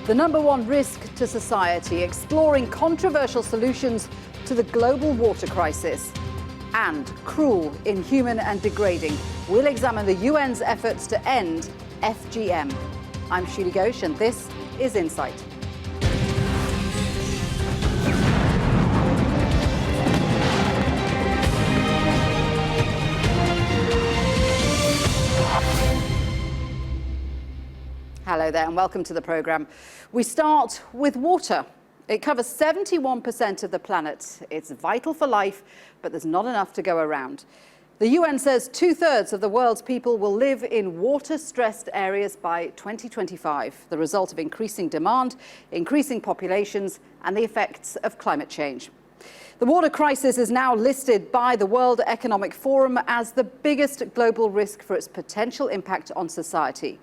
The #1 risk to society, exploring controversial solutions to the global water crisis. And cruel, inhuman and degrading. We'll examine the UN's efforts to end FGM. I'm Shuli Ghosh and this is Insight. Hello there and welcome to the programme. We start with water. It covers 71% of the planet. It's vital for life, but there's not enough to go around. The UN says 2/3 of the world's people will live in water-stressed areas by 2025, the result of increasing demand, increasing populations, and the effects of climate change. The water crisis is now listed by the World Economic Forum as the biggest global risk for its potential impact on society.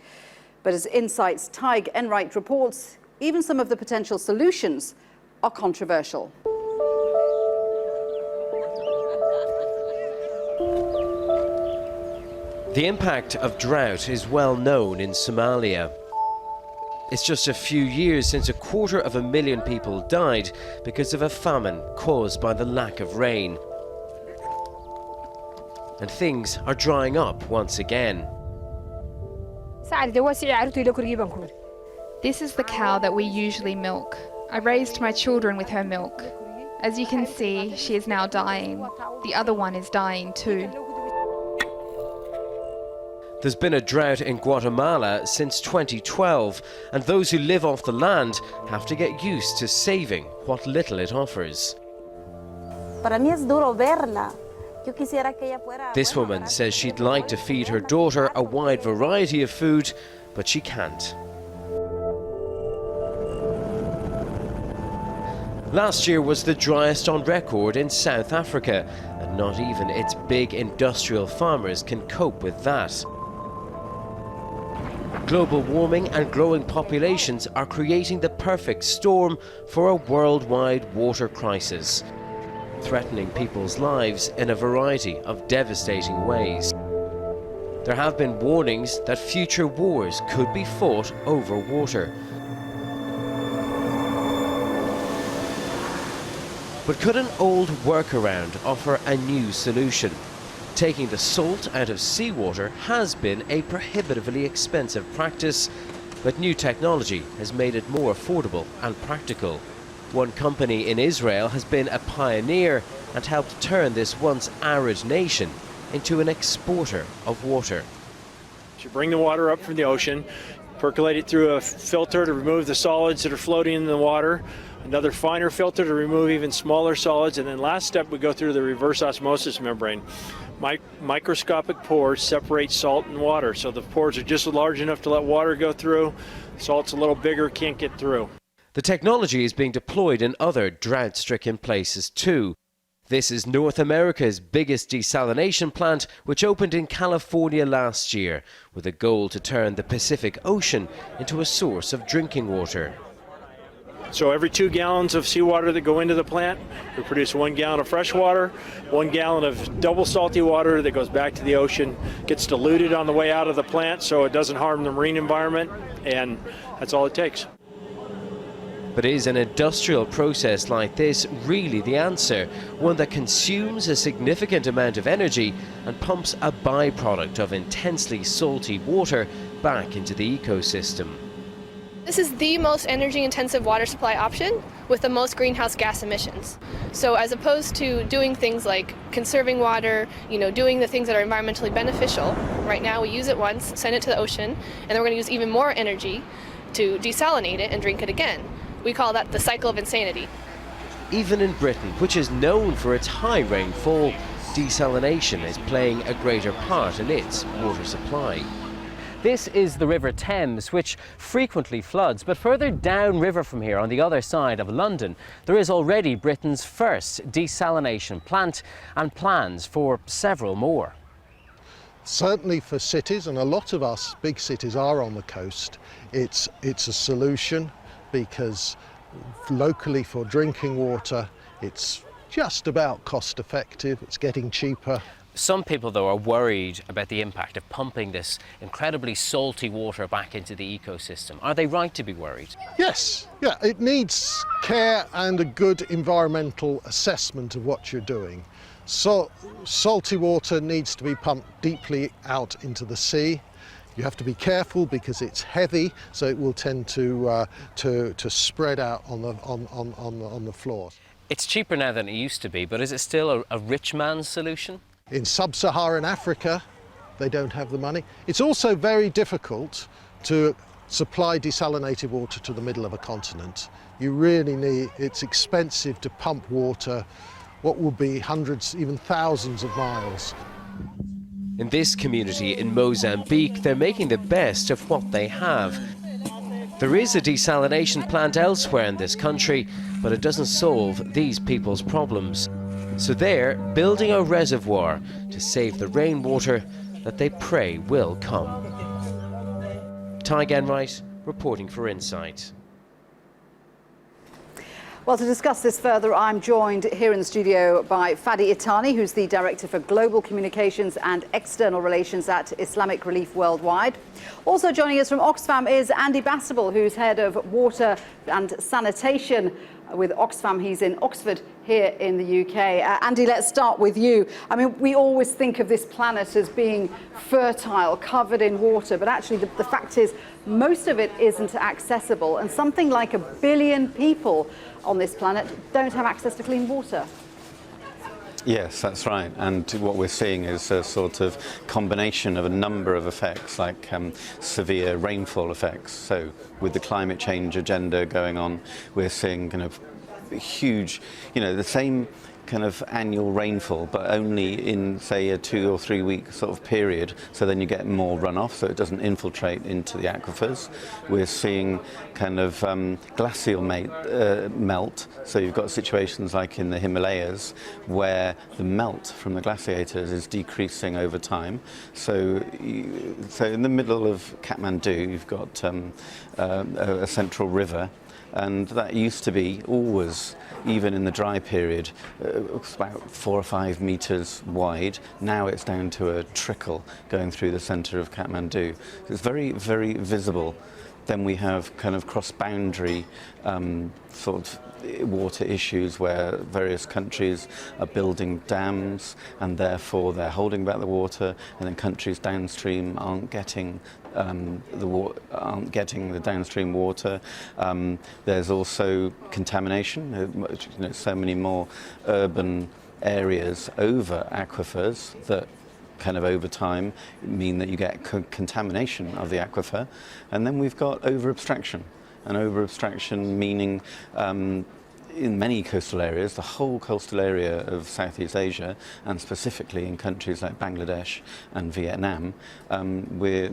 But as Insight's Tig Enright reports, even some of the potential solutions are controversial. The impact of drought is well known in Somalia. It's just a few years since 250,000 people died because of a famine caused by the lack of rain. And things are drying up once again. This is the cow that we usually milk. I raised my children with her milk. As you can see, she is now dying. The other one is dying too. There's been a drought in Guatemala since 2012, and those who live off the land have to get used to saving what little it offers. This woman says she'd like to feed her daughter a wide variety of food, but she can't. Last year was the driest on record in South Africa, and not even its big industrial farmers can cope with that. Global warming and growing populations are creating the perfect storm for a worldwide water crisis, threatening people's lives in a variety of devastating ways. There have been warnings that future wars could be fought over water. But could an old workaround offer a new solution? Taking the salt out of seawater has been a prohibitively expensive practice, but new technology has made it more affordable and practical. One company in Israel has been a pioneer and helped turn this once arid nation into an exporter of water. You bring the water up from the ocean, percolate it through a filter to remove the solids that are floating in the water, another finer filter to remove even smaller solids, and then last step we go through the reverse osmosis membrane. Microscopic pores separate salt and water, so the pores are just large enough to let water go through. Salt's a little bigger, can't get through. The technology is being deployed in other drought-stricken places too. This is North America's biggest desalination plant, which opened in California last year, with a goal to turn the Pacific Ocean into a source of drinking water. So every 2 gallons of seawater that go into the plant, we produce 1 gallon of fresh water, 1 gallon of double salty water that goes back to the ocean, gets diluted on the way out of the plant so it doesn't harm the marine environment, and that's all it takes. But is an industrial process like this really the answer? One that consumes a significant amount of energy and pumps a byproduct of intensely salty water back into the ecosystem. This is the most energy-intensive water supply option with the most greenhouse gas emissions. So as opposed to doing things like conserving water, doing the things that are environmentally beneficial, right now we use it once, send it to the ocean, and then we're going to use even more energy to desalinate it and drink it again. We call that the cycle of insanity. Even in Britain, which is known for its high rainfall, desalination is playing a greater part in its water supply. This is the River Thames, which frequently floods, but further downriver from here, on the other side of London, there is already Britain's first desalination plant and plans for several more. Certainly for cities, and a lot of us big cities are on the coast, it's a solution because locally for drinking water it's just about cost effective, it's getting cheaper. Some people, though, are worried about the impact of pumping this incredibly salty water back into the ecosystem. Are they right to be worried? Yes, yeah, it needs care and a good environmental assessment of what you're doing. So, salty water needs to be pumped deeply out into the sea. You have to be careful because it's heavy, so it will tend to spread out on the floor. It's cheaper now than it used to be, but is it still a rich man's solution? In sub-Saharan Africa, they don't have the money. It's also very difficult to supply desalinated water to the middle of a continent. You really need, it's expensive to pump water, what will be hundreds, even thousands of miles. In this community in Mozambique, they're making the best of what they have. There is a desalination plant elsewhere in this country, but it doesn't solve these people's problems. So they're building a reservoir to save the rainwater that they pray will come. Ty Genwright, reporting for Insight. Well, to discuss this further, I'm joined here in the studio by Fadi Itani, who's the Director for Global Communications and External Relations at Islamic Relief Worldwide. Also joining us from Oxfam is Andy Bastable, who's Head of Water and Sanitation with Oxfam. He's in Oxford here in the UK. Andy, let's start with you. I mean, we always think of this planet as being fertile, covered in water, but actually the fact is most of it isn't accessible, and something like 1 billion people on this planet don't have access to clean water. Yes, that's right. And what we're seeing is a sort of combination of a number of effects, like severe rainfall effects. So with the climate change agenda going on, we're seeing kind of huge, the same kind of annual rainfall, but only in, say, a 2 or 3 week sort of period. So then you get more runoff, so it doesn't infiltrate into the aquifers. We're seeing kind of glacial melt. So you've got situations like in the Himalayas where the melt from the glaciators is decreasing over time. So in the middle of Kathmandu, you've got a central river, and that used to be always, even in the dry period, about 4 or 5 meters wide. Now it's down to a trickle going through the center of Kathmandu. It's very, very visible. Then we have kind of cross-boundary sort of water issues where various countries are building dams and therefore they're holding back the water, and then countries downstream aren't getting the downstream water. There's also contamination. So many more urban areas over aquifers that kind of over time mean that you get contamination of the aquifer. And then we've got over-abstraction. And over-abstraction meaning in many coastal areas, the whole coastal area of Southeast Asia, and specifically in countries like Bangladesh and Vietnam,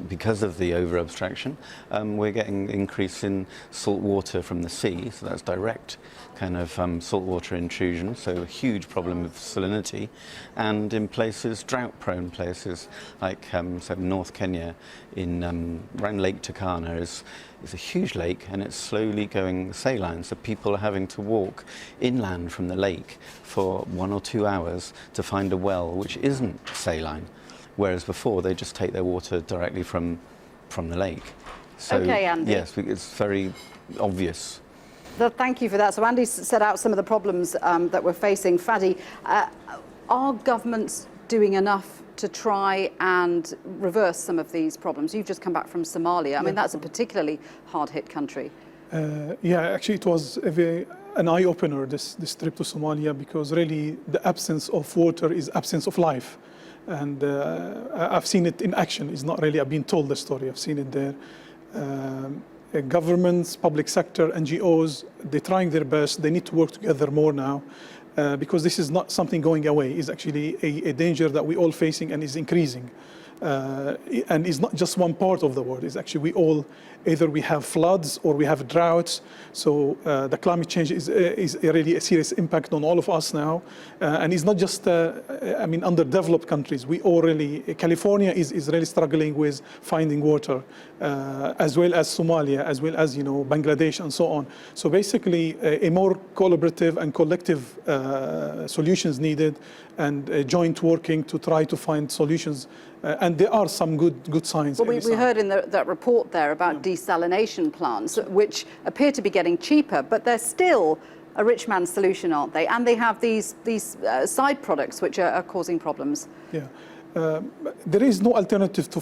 because of the over-abstraction, we're getting increase in salt water from the sea, so that's direct kind of saltwater intrusion, so a huge problem of salinity, and in places, drought-prone places, like so North Kenya, in around Lake Turkana is a huge lake, and it's slowly going saline, so people are having to walk inland from the lake for 1 or 2 hours to find a well which isn't saline, whereas before they just take their water directly from the lake. So, okay, Andy. Yes, it's very obvious. Thank you for that. So Andy set out some of the problems that we're facing. Fadi, are governments doing enough to try and reverse some of these problems? You've just come back from Somalia. I mean, that's a particularly hard-hit country. Yeah, actually it was an eye-opener, this trip to Somalia, because really the absence of water is absence of life. And I've seen it in action. It's not really, I've been told the story, I've seen it there. Governments, public sector, NGOs, they're trying their best. They need to work together more now because this is not something going away. It's actually a danger that we're all facing and is increasing. And it's not just one part of the world. It's actually either we have floods or we have droughts. So the climate change is really a serious impact on all of us now. And it's not just, underdeveloped countries. California is really struggling with finding water, as well as Somalia, as well as, Bangladesh and so on. So basically, a more collaborative and collective solutions needed, and joint working to try to find solutions. And there are some good signs. Well, we heard in that report there about desalination plants, which appear to be getting cheaper, but they're still a rich man's solution, aren't they? And they have these side products which are causing problems. Yeah. There is no alternative to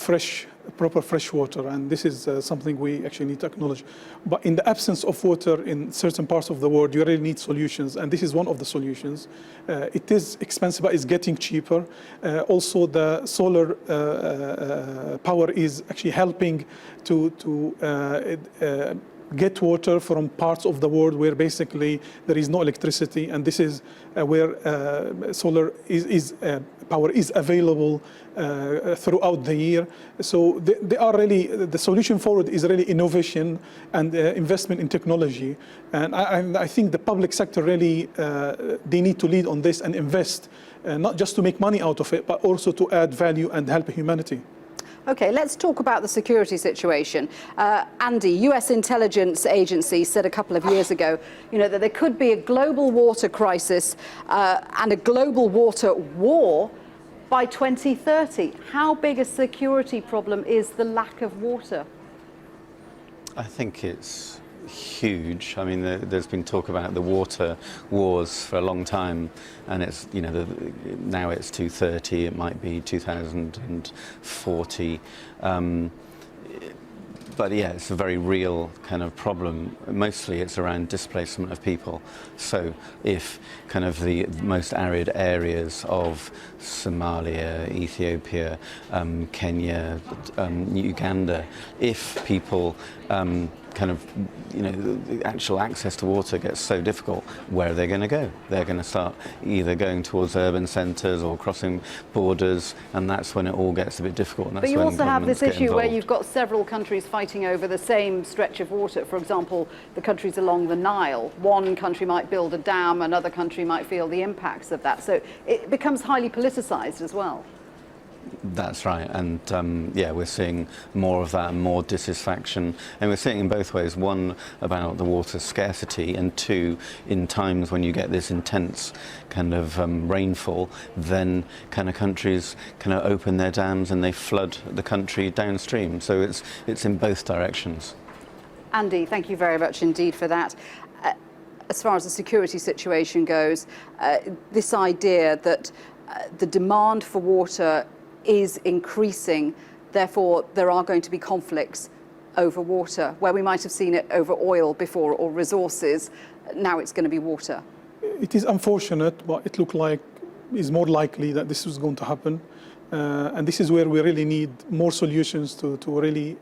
proper fresh water, and this is something we actually need to acknowledge. But in the absence of water in certain parts of the world, you really need solutions, and this is one of the solutions. It is expensive, but it's getting cheaper. Also, the solar power is actually helping to get water from parts of the world where basically there is no electricity, and this is where solar power is available throughout the year. So they are really, the solution forward is really innovation and investment in technology. And I think the public sector really, they need to lead on this and invest, not just to make money out of it, but also to add value and help humanity. Okay, let's talk about the security situation. Andy, US intelligence agency said a couple of years ago, that there could be a global water crisis and a global water war by 2030. How big a security problem is the lack of water? I think it's huge. I mean, there's been talk about the water wars for a long time, and it's, now it's 2030, it might be 2040. But yeah, it's a very real kind of problem. Mostly it's around displacement of people. So if kind of the most arid areas of Somalia, Ethiopia, Kenya, Uganda, if people the actual access to water gets so difficult, where are they going to go? They're going to start either going towards urban centres or crossing borders, and that's when it all gets a bit difficult. And that's but you when also have this issue where involved. you've got several countries fighting over the same stretch of water. For example, the countries along the Nile. One country might build a dam, another country might feel the impacts of that. So it becomes highly politicised as well. That's right, and we're seeing more of that, more dissatisfaction, and we're seeing in both ways. One, about the water scarcity, and two, in times when you get this intense kind of rainfall, then kind of countries kind of open their dams and they flood the country downstream. So it's in both directions. Andy, thank you very much indeed for that. As far as the security situation goes, this idea that the demand for water is increasing, therefore there are going to be conflicts over water, where we might have seen it over oil before or resources, now it's going to be water. It is unfortunate, but it looks like it's more likely that this is going to happen. And this is where we really need more solutions to really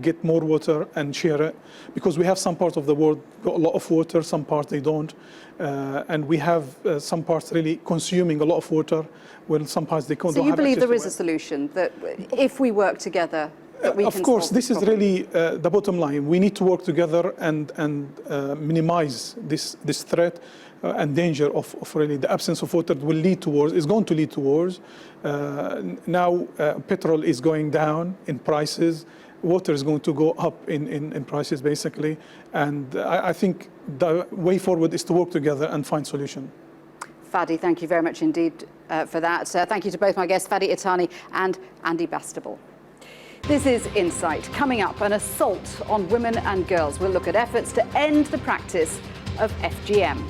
get more water and share it, because we have some parts of the world got a lot of water, some parts they don't, and we have some parts really consuming a lot of water, while some parts they don't. So you believe there is a solution, that if we work together, that we can of course, solve this the is problem? really the bottom line. We need to work together and minimize this threat and danger of really the absence of water will lead to wars, is going to lead to wars. Now petrol is going down in prices, water is going to go up in prices basically, and I think the way forward is to work together and find solution. Fadi, thank you very much indeed for that. Thank you to both my guests, Fadi Itani and Andy Bastable. This is Insight. Coming up, an assault on women and girls. We'll look at efforts to end the practice of FGM.